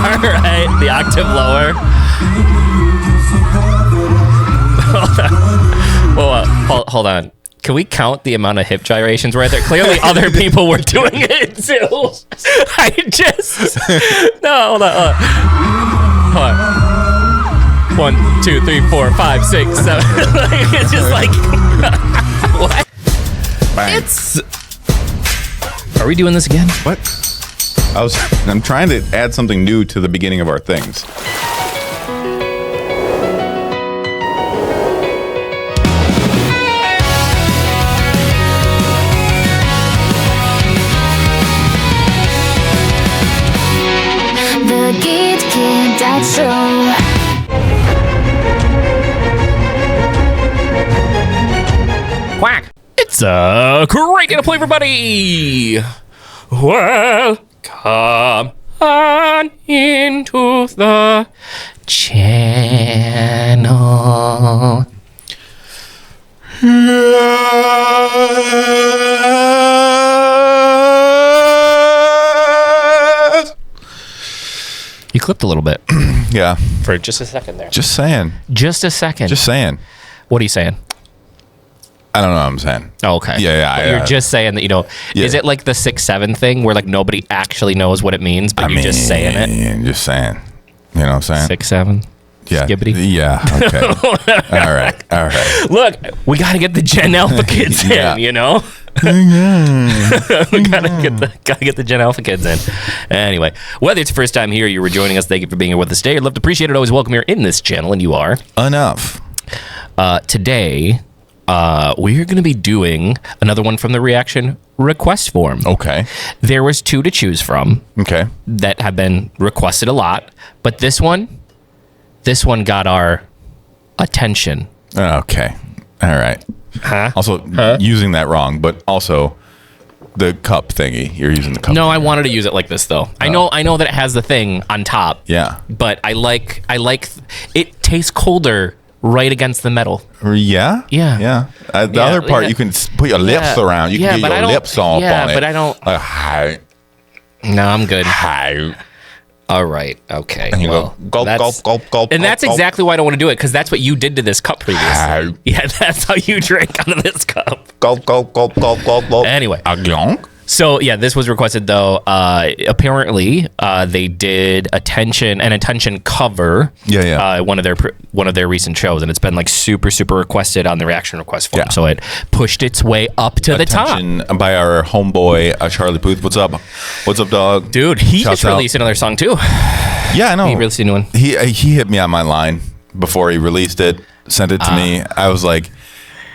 All right, the octave lower. Hold on. Can we count the amount of hip gyrations right there? Clearly, other people were doing it too. Hold on. 1, 2, 3, 4, 5, 6, 7. It's just like what? Bang. Are we doing this again? What? I'm trying to add something new to the beginning of our things. The GidKidDad Show. Quack! It's a great day to play, everybody. Welcome on into the channel. You clipped a little bit. Yeah. For just a second there. Just saying. Just a second. Just saying. What are you saying? I don't know what I'm saying. Oh, okay. Yeah. You're just saying that, Yeah. Is it like the 6-7 thing where like nobody actually knows what it means, but you're just saying it? Just saying. You know what I'm saying? 6-7? Yeah. Skibbity? Yeah. Okay. All right. Look, we got to get the Gen Alpha kids Yeah. in, we gotta get the Gen Alpha kids in. Anyway, whether it's your first time here, you were joining us, thank you for being here with us today. I'd love to appreciate it. Always welcome here in this channel, and you are. Enough. Today, we're going to be doing another one from the reaction request form. Okay. There was 2 to choose from. Okay. That have been requested a lot, but this one got our attention. Okay. All right. Huh? Also, using that wrong, but also the cup thingy. You're using the cup. No, thingy. I wanted to use it like this though. I know that it has the thing on top. Yeah. But I like it tastes colder right against the metal. Yeah? Yeah. Yeah. The other part, you can put your lips around. You can get your lips all up on it. But I don't. Hi. No, I'm good. Hi. All right. Okay. And you Well, go, gulp, gulp. and that's exactly why I don't want to do it, because that's what you did to this cup previously. Yeah, that's how you drank out of this cup. Gulp. Anyway. A glonk. So yeah, this was requested though. Apparently, they did an attention cover. Yeah. One of their recent shows, and it's been like super requested on the reaction request form. Yeah. So it pushed its way up to the top. Attention by our homeboy Charlie Puth. What's up? What's up, dog? Dude, he Shouts just released another song too. Yeah, I know. He released a new one. He hit me on my line before he released it. Sent it to me. I was like,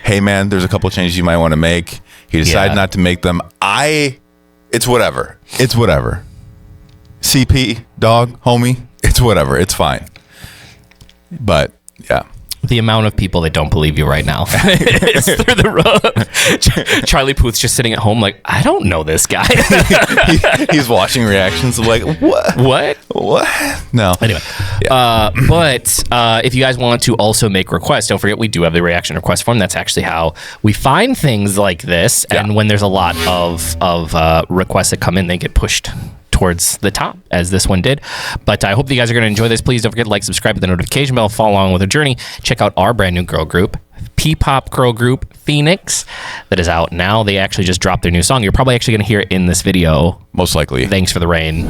"Hey man, there's a couple changes you might want to make." He decided not to make them. It's whatever. CP, dog, homie, it's whatever. It's fine. But yeah. The amount of people that don't believe you right now is through the roof. Charlie Puth's just sitting at home like, I don't know this guy. He's watching reactions of like, what? No. Anyway, but if you guys want to also make requests, don't forget we do have the reaction request form. That's actually how we find things like this. And when there's a lot of requests that come in, they get pushed towards the top, as this one did. But I hope that you guys are going to enjoy this. Please don't forget to like, subscribe, with the notification bell, follow along with our journey. Check out our brand new girl group, PPOP girl group FINIX, that is out now. They actually just dropped their new song. You're probably actually going to hear it in this video. Most likely. Thanks for the rain.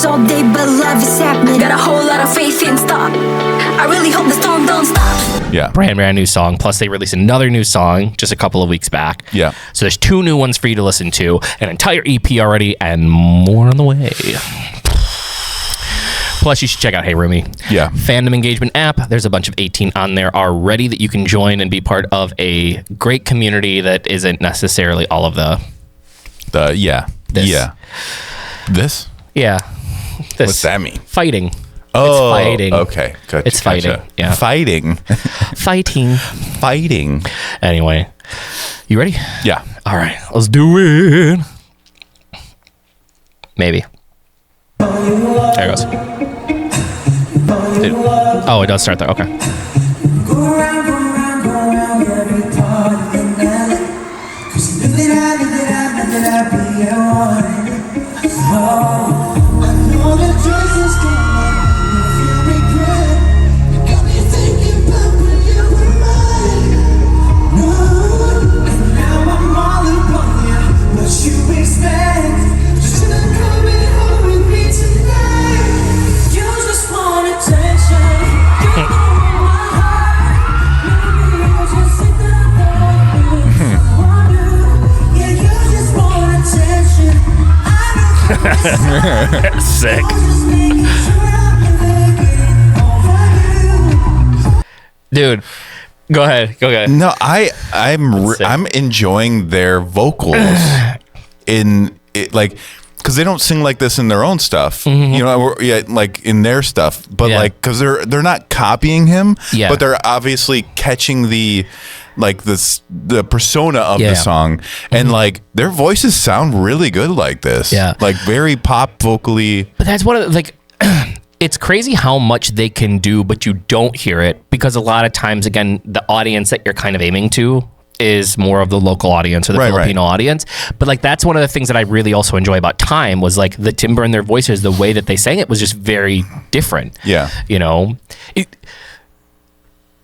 All day, but love is happening. Got a whole lot of faith in stop. I really hope the storm don't stop. Yeah. Brand new song. Plus, they released another new song just a couple of weeks back. Yeah. So there's 2 new ones for you to listen to, an entire EP already, and more on the way. Plus, you should check out Hey Roomie. Yeah. Fandom engagement app. There's a bunch of 18 on there already that you can join and be part of a great community that isn't necessarily all of the. Yeah. This. Yeah. This? Yeah. What's that mean? Fighting. Oh, it's fighting. Okay, gotcha. It's fighting. Yeah. Fighting. Fighting. Anyway, you ready? Yeah. All right, let's do it. Maybe. There it goes. Oh, it does start there. Okay. Go around, every party in LA. 'Cause you knew that I'd be at one. Oh, I know the choice is coming. If you regret, you got me thinking about when you were mine. No, and now I'm all upon you. What you expect? Should've coming home with me tonight. You just want attention. You know my heart. Maybe you just think that someone new. Yeah, you just want attention. I know. Sick. Just making sure I'm never getting over you. Dude, go ahead. No, I'm enjoying their vocals in it, like, because they don't sing like this in their own stuff, you know, like in their stuff, but Yeah. like because they're not copying him, Yeah. but they're obviously catching the persona of Yeah. the song, and like their voices sound really good like this, Yeah. like very pop vocally. But that's one of the, like, it's crazy how much they can do, but you don't hear it because a lot of times, again, the audience that you're kind of aiming to is more of the local audience or the Right, Filipino audience. But like, that's one of the things that I really also enjoy about Time was like the timbre in their voices, the way that they sang it was just very different. Yeah. You know,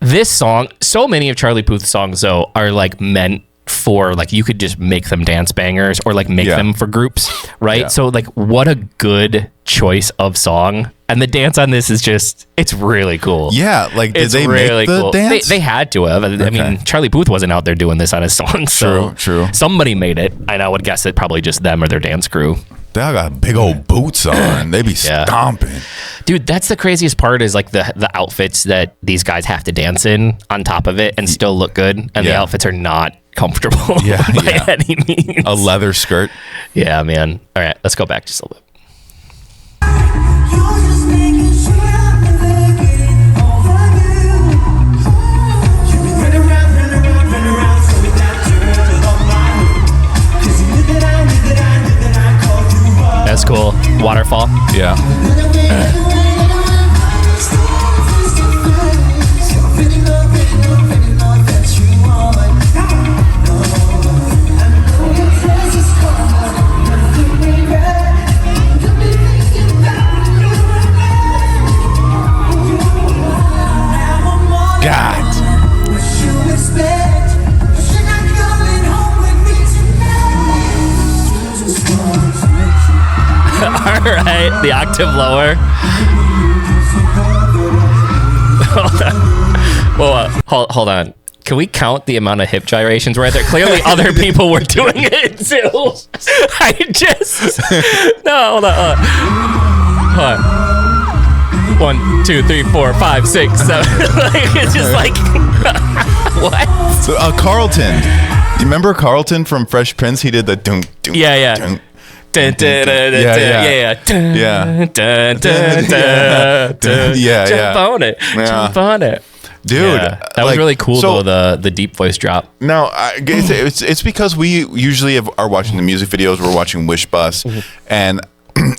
this song, so many of Charlie Puth's songs though are like meant for like, you could just make them dance bangers or like make Yeah. them for groups, right? Yeah. So like, what a good choice of song. And the dance on this is just, it's really cool. Yeah, like did It's they really make the cool. dance? They had to have. I mean, Charlie Puth wasn't out there doing this on his song. So True. somebody made it. And I would guess it probably just them or their dance crew. They all got big old boots on. They be Yeah. stomping. Dude, that's the craziest part is like the outfits that these guys have to dance in on top of it and still look good. And the Yeah. outfits are not comfortable Yeah, by yeah. any means. A leather skirt. Yeah, man. All right, let's go back just a little bit. You're just making sure I'm never getting over you. You've been running around, tell me that girl on my hood. 'Cause you knew that I called you up. That's cool. Waterfall. Yeah. God. All right, the octave lower. Hold on. Can we count the amount of hip gyrations right there? Clearly, other people were doing it too. I just no. Hold on. Hold on. 1, 2, 3, 4, 5, 6, 7. Like, it's just like what? So, Carlton. Do you remember Carlton from Fresh Prince? He did the dunk, dunk, Yeah. dunk. Dun, dun, dun, dun, Yeah, dun, yeah. yeah. Dun, Yeah. dun, dun, dun, dun. Yeah, Jump yeah. on it. Yeah. Jump on it. Dude, Yeah. That was like, really cool so- though, the deep voice drop. No, it's because we usually are watching the music videos. We're watching Wish Bus, and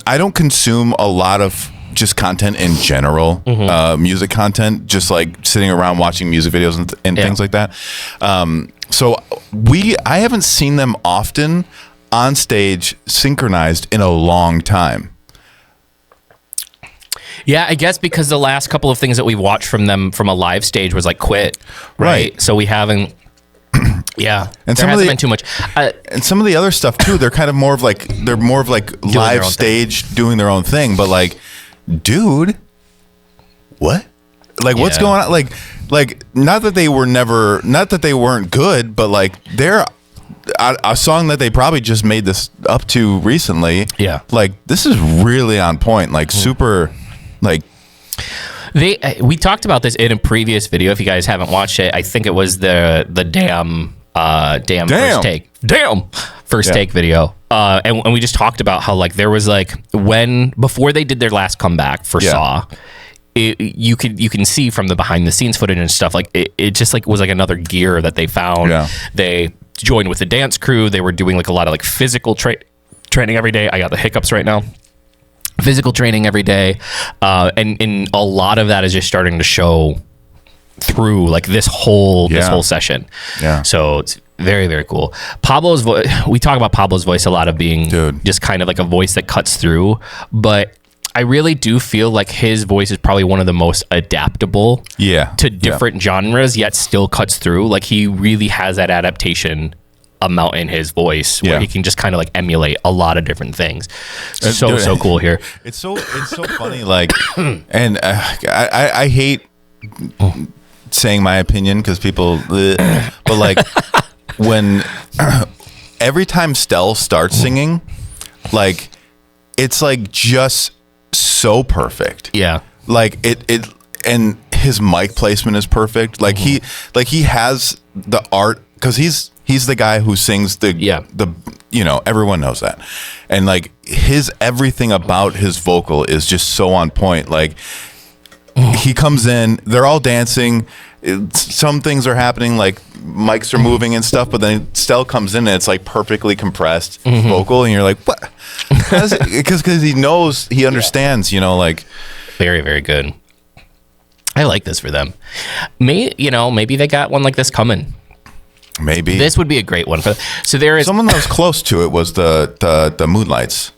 I don't consume a lot of just content in general, music content, just like sitting around watching music videos and Yeah. things like that. So I haven't seen them often on stage synchronized in a long time. Yeah, I guess because the last couple of things that we watched from them from a live stage was like Quit, right? Right. So we haven't. Yeah, And there some of hasn't the- been too much. And some of the other stuff too, they're kind of more of like their live own stage doing their own thing. But like, dude, what? Like, what's Yeah. going on? Like, not that they weren't good, but like they're a song that they probably just made this up to recently. Yeah. like this is really on point. Like super, like We talked about this in a previous video. If you guys haven't watched it, I think it was the damn first take Yeah. video and we just talked about how like there was like before they did their last comeback for Saw, you can see from the behind the scenes footage and stuff, like it just like was like another gear that they found. Yeah. They joined with the dance crew. They were doing like a lot of like physical training every day. I got the hiccups right now. Physical training every day, and a lot of that is just starting to show through like this whole session. Yeah. So it's very, very cool. Pablo's voice. We talk about Pablo's voice a lot of being just kind of like a voice that cuts through, but I really do feel like his voice is probably one of the most adaptable to different genres, yet still cuts through. Like he really has that adaptation amount in his voice where he can just kind of like emulate a lot of different things. So cool here. It's so funny. Like, and I hate saying my opinion because people, but like when every time Stell starts singing, like it's like just so perfect. Yeah. Like it and his mic placement is perfect. Like he has the art because he's the guy who sings the everyone knows that. And like his everything about his vocal is just so on point. Like he comes in, they're all dancing. Some things are happening, like mics are moving and stuff, but then Stell comes in and it's like perfectly compressed vocal, and you're like, what? Because he knows, he understands, like very, very good. I like this for them. Maybe they got one like this coming. Maybe this would be a great one for. So there is someone that was close to it was the Moonlights.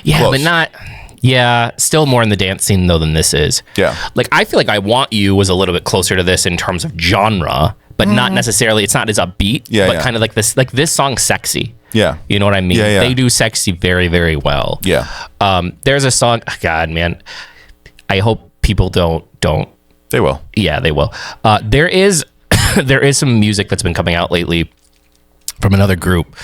Yeah, close. But not. Yeah, still more in the dance scene though than this is. Yeah, like I feel like I Want You was a little bit closer to this in terms of genre, but not necessarily. It's not as upbeat. Yeah, but kind of like this song's sexy. Yeah, you know what I mean. Yeah, they do sexy very, very well. Yeah. There's a song. God, man, I hope people don't. They will. Yeah, they will. There is some music that's been coming out lately from another group.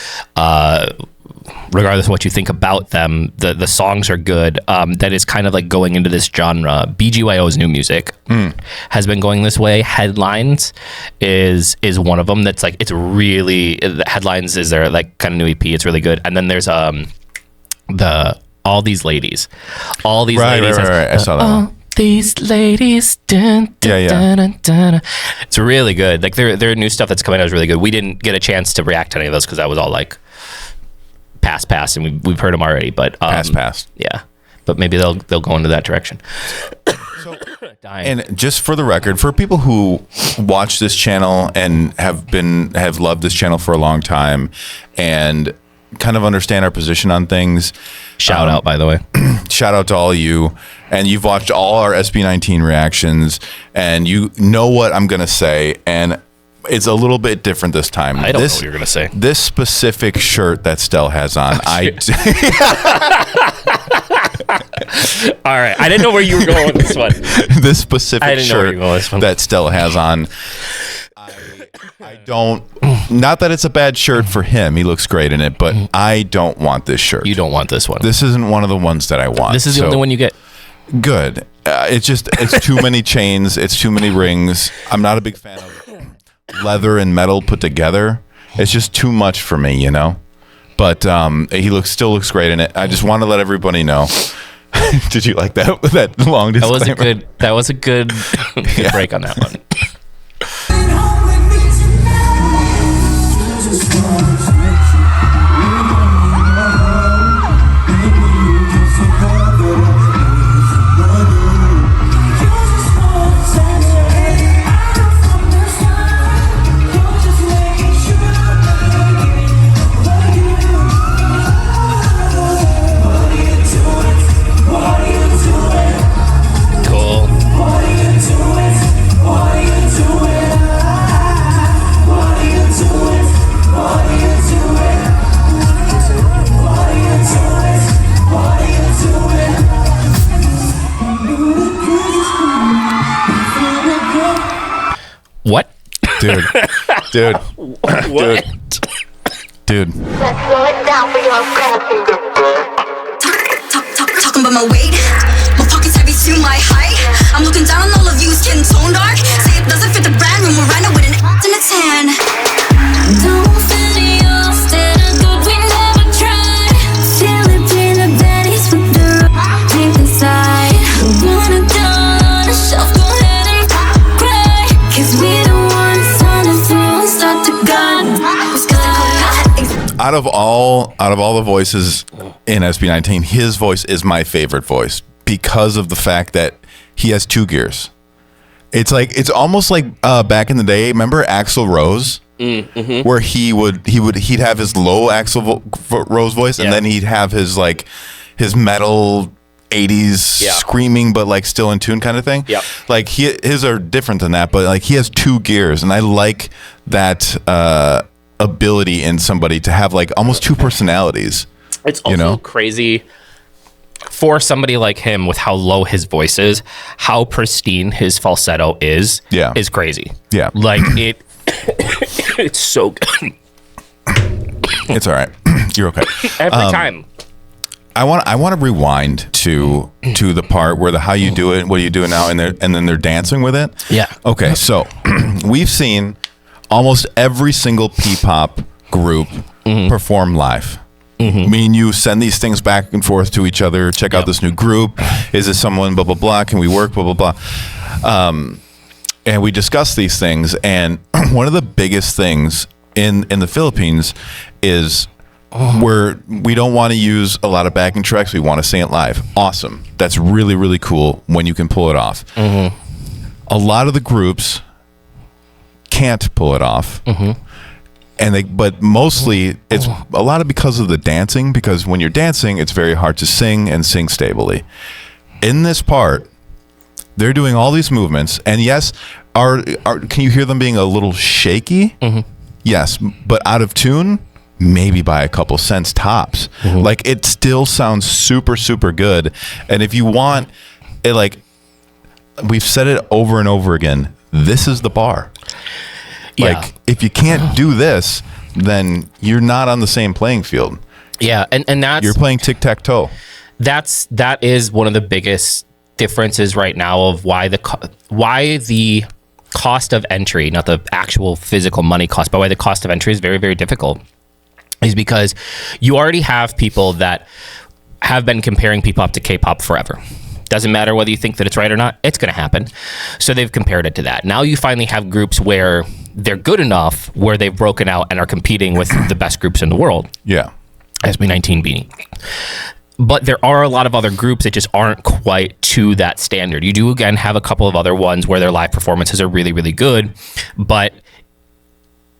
Regardless of what you think about them, the songs are good. That is kind of like going into this genre. BGYO's new music has been going this way. Headlines is one of them. That's like, it's really, Headlines is their like kind of new EP. It's really good. And then there's All These Ladies. Right. I saw that one. These ladies, dun, dun, dun, dun, dun. It's really good. Like their new stuff that's coming out is really good. We didn't get a chance to react to any of those because that was all like past, and we've heard them already. But past, yeah. But maybe they'll go into that direction. And just for the record, for people who watch this channel and have loved this channel for a long time and kind of understand our position on things. Shout out, by the way. Shout out to all of you. And you've watched all our SB19 reactions, and you know what I'm going to say. And it's a little bit different this time. I don't know what you're going to say. This specific shirt that Stell has on. All right. I didn't know where you were going with this one. This specific shirt that Stell has on. I don't, not that it's a bad shirt for him. He looks great in it, but I don't want this shirt. You don't want this one. This isn't one of the ones that I want. This is the only one you get. Good. It's too many chains. It's too many rings. I'm not a big fan of leather and metal put together. It's just too much for me, But he still looks great in it. I just want to let everybody know. Did you like that long disclaimer? That was a good break on that one. What? Dude. Let's slow it down for your passenger. Talking about my weight. My pockets heavy to my height. I'm looking down on all of you, skin tone dark. Say it doesn't fit the brand room. We're right now with an act in its hand. Don't fit your standard, good we never out of all the voices in SB19, his voice is my favorite voice because of the fact that he has 2 gears. It's almost like back in the day. Remember Axl Rose, where he'd have his low Axl Rose voice, and then he'd have his metal 80s screaming but like still in tune kind of thing. Yep. Like his are different than that, but like he has 2 gears, and I like that ability in somebody to have like almost 2 personalities. It's also crazy for somebody like him with how low his voice is, how pristine his falsetto is crazy. Yeah. Like it's so good. It's all right. You're okay. Every time. I want to rewind to the part where how you do it, what are you doing now, and then they're dancing with it. Yeah. Okay, so we've seen almost every single P-pop group perform live. I mean, you send these things back and forth to each other. Check out this new group. Is this someone? Blah blah blah. Can we work? Blah blah blah. And we discuss these things. And one of the biggest things in the Philippines is where we don't want to use a lot of backing tracks. We want to sing it live. Awesome. That's really really cool when you can pull it off. A lot of the groups can't pull it off. But mostly it's a lot of because of the dancing, because when you're dancing, it's very hard to sing and sing stably. In this part, they're doing all these movements, and yes, can you hear them being a little shaky? Yes, but out of tune, maybe by a couple cents tops. Like it still sounds super, super good. And if you want it, like we've said it over and over again, this is the bar. Like if you can't do this, then you're not on the same playing field. Yeah, and that's you're playing tic-tac-toe. That is one of the biggest differences right now of why the cost of entry, not the actual physical money cost, but why the cost of entry is very, very difficult, is because you already have people that have been comparing P-pop to K-pop forever. Doesn't matter whether you think that it's right or not, it's going to happen. So they've compared it to that. Now you finally have groups where they're good enough where they've broken out and are competing with the best groups in the world. Yeah. SB19 being. But there are a lot of other groups that just aren't quite to that standard. You do, again, have a couple of other ones where their live performances are really, really good, but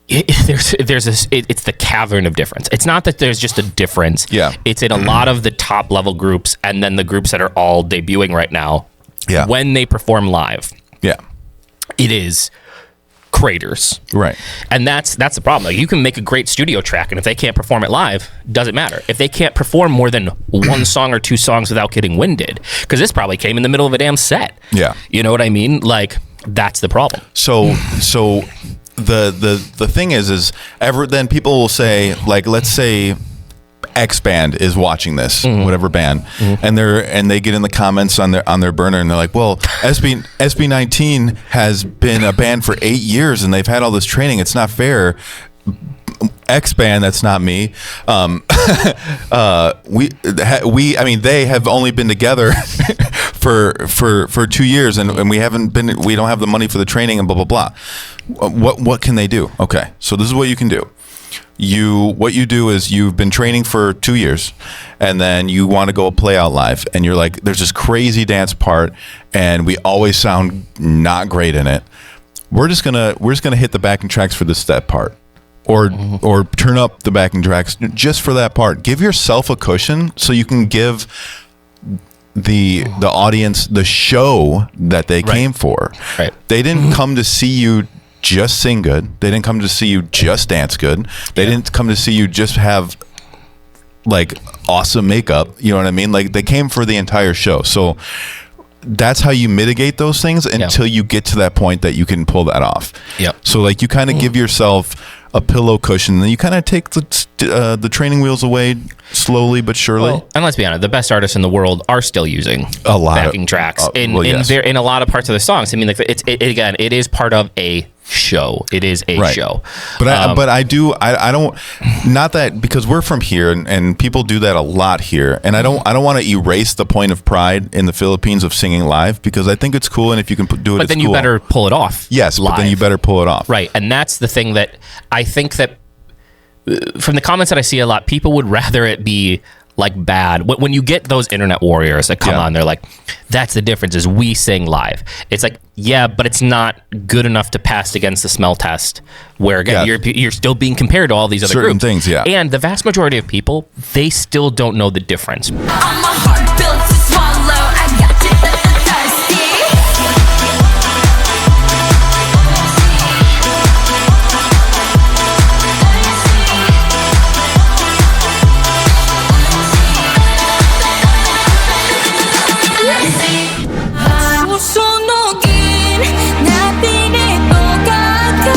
it's the cavern of difference. It's not that there's just a difference. Yeah. It's in a lot of the top level groups and then the groups that are all debuting right now. Yeah. When they perform live. Yeah. It is craters. Right. And that's the problem. Like, you can make a great studio track, and if they can't perform it live, doesn't matter. If they can't perform more than 1 song or 2 songs without getting winded, because this probably came in the middle of a damn set. Yeah. You know what I mean? Like, that's the problem. So the thing is then people will say, like, let's say X band is watching this, whatever band, and they get in the comments on their burner, and they're like, well, SB19 has been a band for 8 years and they've had all this training. It's not fair. X band, that's not me. They have only been together for 2 years, and we don't have the money for the training and blah blah blah. What can they do? Okay, so this is what you can do. What you do is you've been training for 2 years, and then you want to go play out live, and you're like, there's this crazy dance part, and we always sound not great in it. We're just gonna hit the backing tracks for this step part, or turn up the backing tracks just for that part. Give yourself a cushion so you can give the audience the show that they came for. Right. They didn't come to see you just sing good. They didn't come to see you just dance good. They didn't come to see you just have like awesome makeup. You know what I mean? Like, they came for the entire show. So that's how you mitigate those things until you get to that point that you can pull that off. Yep. So like, you kind of give yourself a pillow cushion, and then you kind of take the training wheels away slowly but surely. Well, and let's be honest, the best artists in the world are still using a lot backing tracks in a lot of parts of the songs. I mean, like, it is part of a show. It is a show. But I don't, not that, because we're from here and people do that a lot here, and I don't want to erase the point of pride in the Philippines of singing live, because I think it's cool, and if you can do it, but then you better pull it off. Yes, live. But then you better pull it off. Right, and that's the thing that I think that from the comments that I see a lot, people would rather it be like bad. When you get those internet warriors that come on, they're like, that's the difference is we sing live. It's like, yeah, but it's not good enough to pass against the smell test where again, you're still being compared to all these other certain groups. things, yeah. And the vast majority of people, they still don't know the difference. I'm a heart built to swallow. I got you thirsty. 수소녹인 나비의 보각을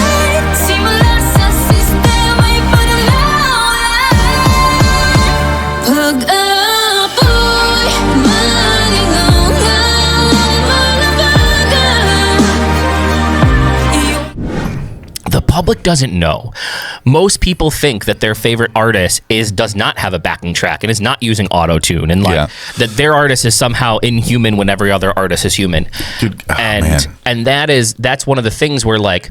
simulate sa sistema'y panalaw. Pag-apoy, malingaw The public doesn't know. Most people think that their favorite artist does not have a backing track and is not using auto-tune and like that their artist is somehow inhuman when every other artist is human. Dude, and that's one of the things where like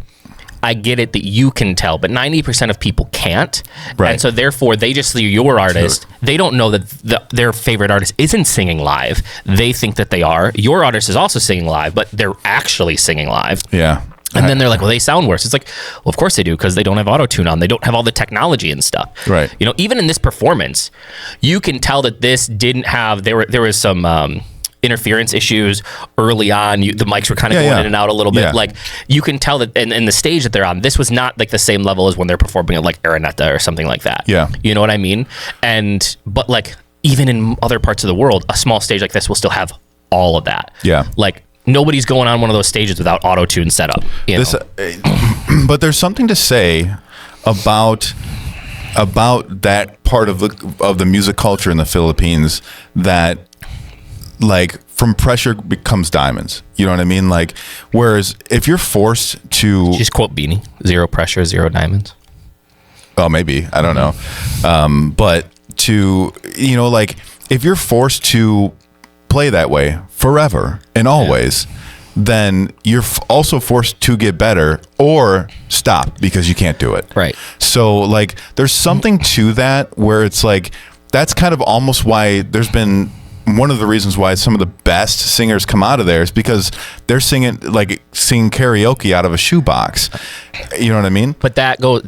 I get it that you can tell, but 90% of people can't. Right. And so therefore they just see your artist. They don't know that their favorite artist isn't singing live. They think that they are. Your artist is also singing live, but they're actually singing live. Yeah. And then they're like, well, they sound worse. It's like, well, of course they do, because they don't have auto-tune on. They don't have all the technology and stuff. Right. You know, even in this performance, you can tell that this didn't have, there was some interference issues early on. The mics were kind of going in and out a little bit. Yeah. Like, you can tell that in the stage that they're on, this was not like the same level as when they're performing at like Araneta or something like that. Yeah. You know what I mean? But like, even in other parts of the world, a small stage like this will still have all of that. Yeah. Like, nobody's going on one of those stages without auto-tune set up. You know? But there's something to say about that part of the music culture in the Philippines that like from pressure becomes diamonds. You know what I mean? Like, whereas if you're forced to Just quote Beanie, zero pressure, zero diamonds. Oh, maybe, I don't know. But to, you know, like if you're forced to play that way forever and always, then you're also forced to get better or stop because you can't do it. Right. So like there's something to that where it's like that's kind of almost why there's been one of the reasons why some of the best singers come out of there is because they're singing karaoke out of a shoebox. You know what I mean? But that goes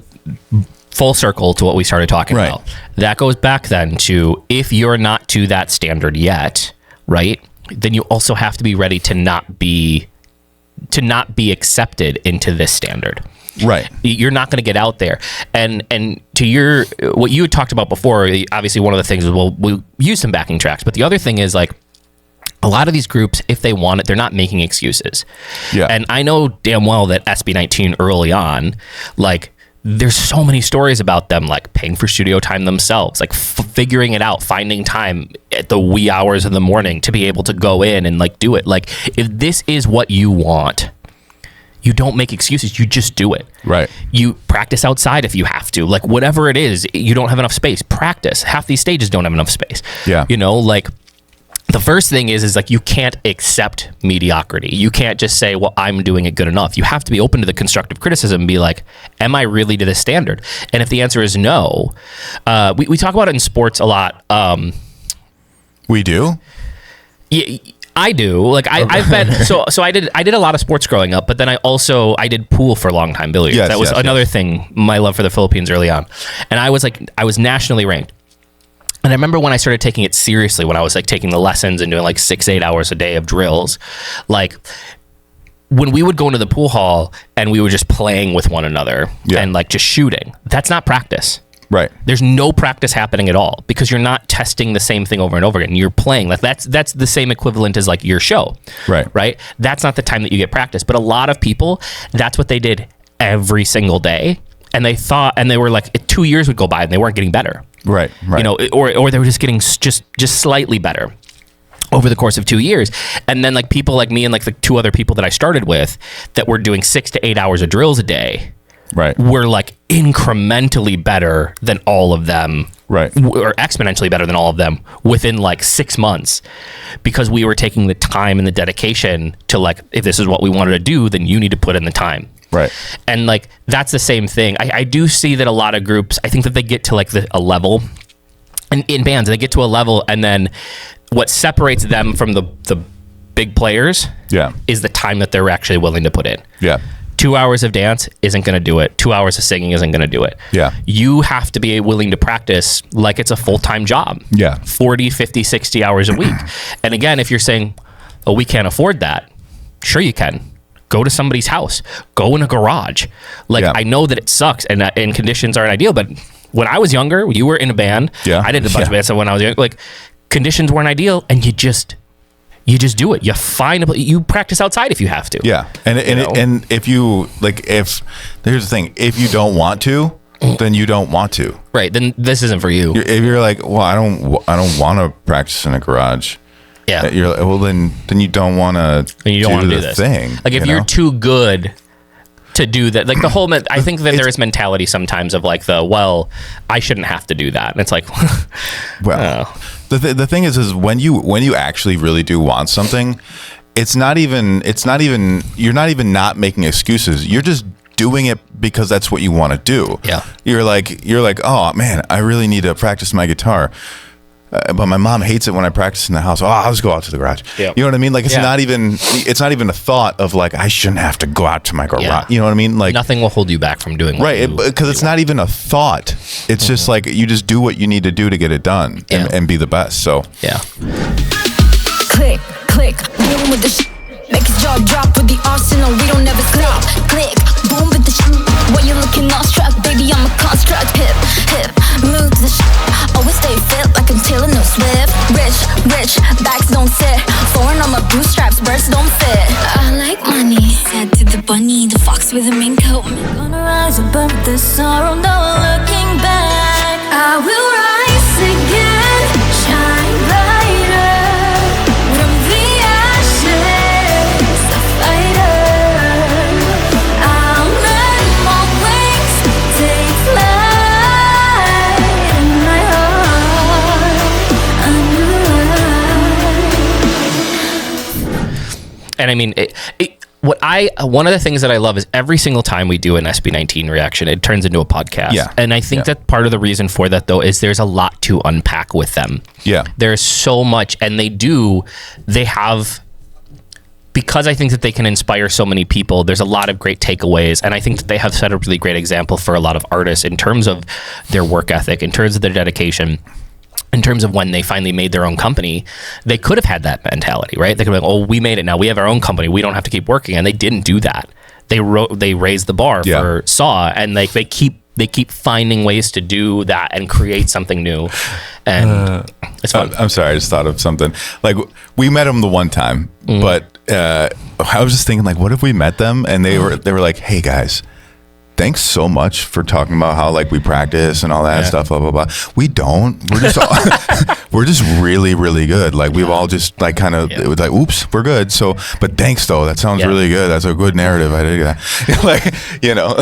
full circle to what we started talking about. That goes back then to if you're not to that standard yet, right? Then you also have to be ready to not be accepted into this standard. Right. You're not going to get out there. And to what you had talked about before, obviously one of the things is, well, we'll use some backing tracks. But the other thing is like a lot of these groups, if they want it, they're not making excuses. Yeah. And I know damn well that SB19 early on, like, there's so many stories about them like paying for studio time themselves, like figuring it out, finding time at the wee hours of the morning to be able to go in and like do it. Like if this is what you want, you don't make excuses. You just do it. Right. You practice outside if you have to, like whatever it is, you don't have enough space, practice. Half these stages don't have enough space. Yeah. You know, like the first thing is like you can't accept mediocrity. You can't just say, well, I'm doing it good enough. You have to be open to the constructive criticism and be like, am I really to this standard? And if the answer is no, we talk about it in sports a lot. We do? Yeah, I do. Like I've been so I did a lot of sports growing up, but then I did pool for a long time, billiards. Yes, that was another thing, my love for the Philippines early on. And I was nationally ranked. And I remember when I started taking it seriously, when I was like taking the lessons and doing like 6-8 hours a day of drills, like when we would go into the pool hall and we were just playing with one another and like just shooting, that's not practice. Right. There's no practice happening at all because you're not testing the same thing over and over again. You're playing. Like that's the same equivalent as like your show. Right. Right. That's not the time that you get practice. But a lot of people, that's what they did every single day. And they were like 2 years would go by and they weren't getting better. Right. You know, or they were just getting just slightly better over the course of 2 years. And then like people like me and like the two other people that I started with that were doing 6 to 8 hours of drills a day. Right. Were like incrementally better than all of them. Right. Or exponentially better than all of them within like 6 months because we were taking the time and the dedication to like, if this is what we wanted to do, then you need to put in the time. Right. And like that's the same thing. I do see that a lot of groups, I think that they get to like a level, and in bands they get to a level, and then what separates them from the big players is the time that they're actually willing to put in. 2 hours of dance isn't going to do it. 2 hours of singing isn't going to do it. You have to be willing to practice like it's a full-time job. 40, 50, 60 hours a week. And again, if you're saying, oh, we can't afford that, sure you can. Go to somebody's house. Go in a garage. Like, I know that it sucks and conditions aren't ideal, but when I was younger, you were in a band. I did a bunch of bands, so when I was young, like, conditions weren't ideal, and you just do it. You practice outside if you have to. And if you here's the thing, if you don't want to, then you don't want to. Right. Then this isn't for you. If you're like, well, I don't want to practice in a garage. You're like, well, then you don't want to. You don't want to do this thing. Like if you're too good to do that, like the whole. I think that there is mentality sometimes of like I shouldn't have to do that, and it's like, well. The thing is when you actually really do want something, it's not even you're not even not making excuses. You're just doing it because that's what you want to do. You're like, oh man, I really need to practice my guitar. But my mom hates it when I practice in the house. Oh, I'll just go out to the garage. You know what I mean? Like it's not even a thought of like I shouldn't have to go out to my garage. You know what I mean? Like nothing will hold you back from doing because it's not even a thought. It's just like you just do what you need to do to get it done and be the best. So click, click, boom with the make his jaw drop with the arsenal. We don't ever stop. Click, boom with the when you're looking awestruck, baby, I'm a construct. Hip, hip, move to the always stay fit like I'm Taylor, no Swift. Rich, bags don't sit. Foreign on my bootstraps, birds don't fit. I like money. Said to the bunny, the fox with a mink coat. I'm gonna rise above the sorrow, no looking back. I will rise again, shine brighter. From the ashes, a fighter. I'll let my wings take flight in my heart. And I mean, one of the things that I love is every single time we do an SB19 reaction, it turns into a podcast. And I think that part of the reason for that, though, is there's a lot to unpack with them. There's so much, and they have, because I think that they can inspire so many people, there's a lot of great takeaways, and I think that they have set a really great example for a lot of artists in terms of their work ethic, in terms of their dedication. In terms of when they finally made their own company, they could have had that mentality, right? They could have been, oh, we made it now. We have our own company. We don't have to keep working. And they didn't do that. They raised the bar for Saw, and like they keep finding ways to do that and create something new. And it's fun. I'm sorry, I just thought of something. Like we met them the one time, but I was just thinking, like, what if we met them and they were like, hey guys, thanks so much for talking about how like we practice and all that stuff, blah blah blah. We don't. We're just we're just really really good. Like we've all just like kind of it was like, oops, we're good. So, but thanks though. That sounds really good. That's a good narrative. I did that. Like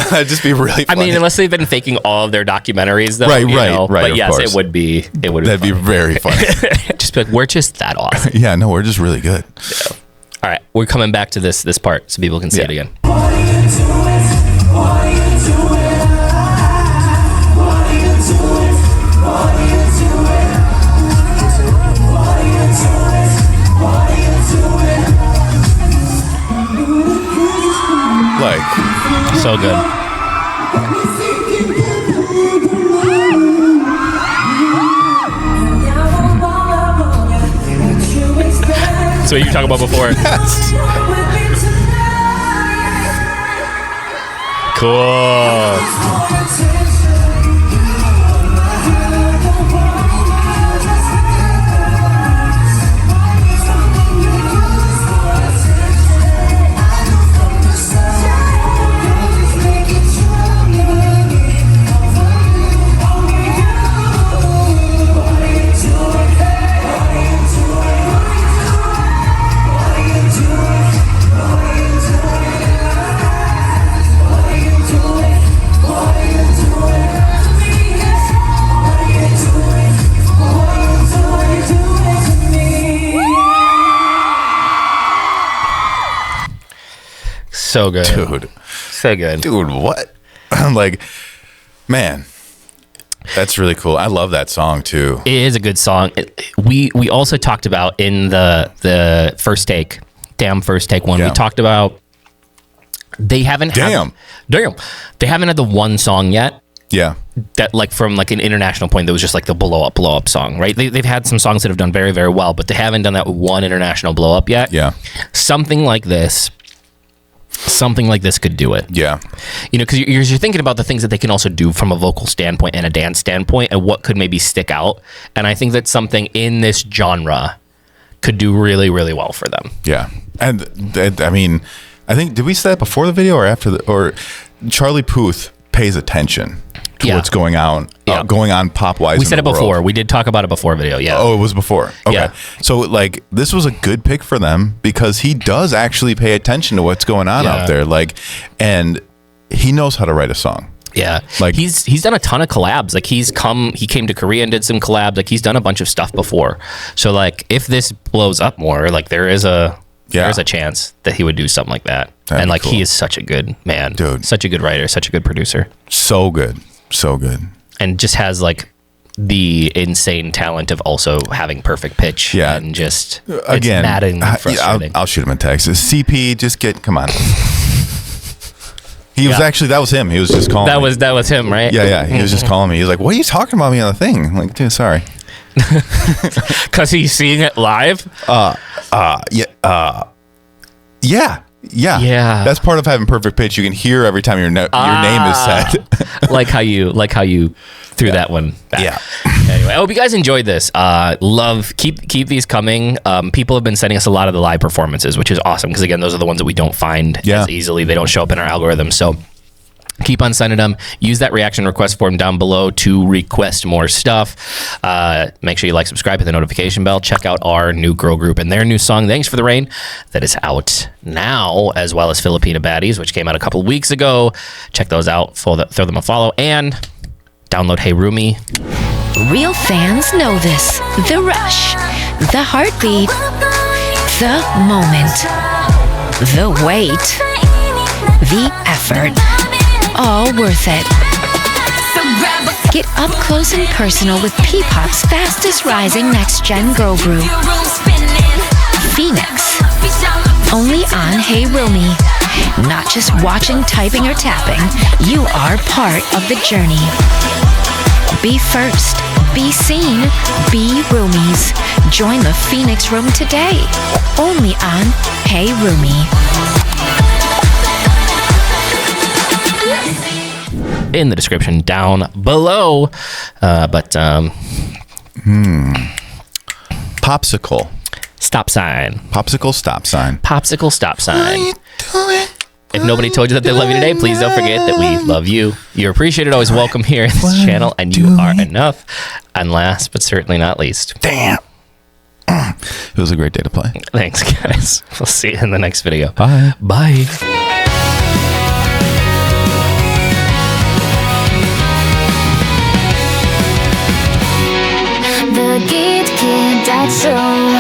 that'd just be really funny. I mean, unless they've been faking all of their documentaries, though. Right. But yes, it would be. That'd be very funny. Just be like, we're just that awesome. No, we're just really good. All right, we're coming back to this part so people can see it again. Like so good. So you were talking about before. Cool. So good. Dude. So good. Dude, what? Like, man, that's really cool. I love that song too. It is a good song. We also talked about in the first take, first take one. Yeah. We talked about they haven't they haven't had the one song yet. Yeah. That like from like an international point that was just like the blow up song, right? They've had some songs that have done very, very well, but they haven't done that one international blow up yet. Yeah. Something like this could do it. Yeah. You know, because you're thinking about the things that they can also do from a vocal standpoint and a dance standpoint and what could maybe stick out. And I think that something in this genre could do really, really well for them. Yeah. And I mean, I think, did we say that before the video or after or Charlie Puth pays attention to what's going on pop-wise. We said it before. We did talk about it before video. Yeah. Oh, it was before. Okay. Yeah. So like this was a good pick for them because he does actually pay attention to what's going on out there. Like, and he knows how to write a song. Yeah. Like he's done a ton of collabs. Like he came to Korea and did some collabs. Like he's done a bunch of stuff before. So like if this blows up more, like there's a chance that he would do something like that. That'd be like cool. He is such a good man. Dude. Such a good writer, such a good producer. So good. So good. And just has like the insane talent of also having perfect pitch. Yeah. And just Again, it's maddeningly frustrating. I'll shoot him a text. CP, just come on. He was actually, that was him. He was just calling me. That was him, right? Yeah. He was just calling me. He was like, what are you talking about me on the thing? I'm like, dude, sorry. Because he's seeing it live? Yeah. That's part of having perfect pitch. You can hear every time your name is said. like how you threw that one back. Yeah. Anyway, I hope you guys enjoyed this. Keep these coming. People have been sending us a lot of the live performances, which is awesome because again, those are the ones that we don't find as easily. They don't show up in our algorithm. So keep on sending them. Use that reaction request form down below to request more stuff. Make sure you like, subscribe, hit the notification bell. Check out our new girl group and their new song, Thanks for the Rain, that is out now, as well as Filipina Baddies, which came out a couple of weeks ago. Check those out. Throw them a follow. And download Hey Roomie. Real fans know this. The rush, the heartbeat, the moment, the wait, the effort. All worth it. Get up close and personal with P-Pop's fastest rising next-gen girl group, FINIX. Only on Hey Roomie. Not just watching, typing, or tapping. You are part of the journey. Be first. Be seen. Be Roomies. Join the FINIX room today. Only on Hey Roomie. In the description down below. Popsicle. Stop sign. Popsicle stop sign. Popsicle stop sign. If nobody told you that they love you today, please don't forget that we love you. You're appreciated, always welcome here in this channel, and you are enough. And last, but certainly not least. Damn. It was a great day to play. Thanks, guys. We'll see you in the next video. Bye. Bye. The GidKidDad Show.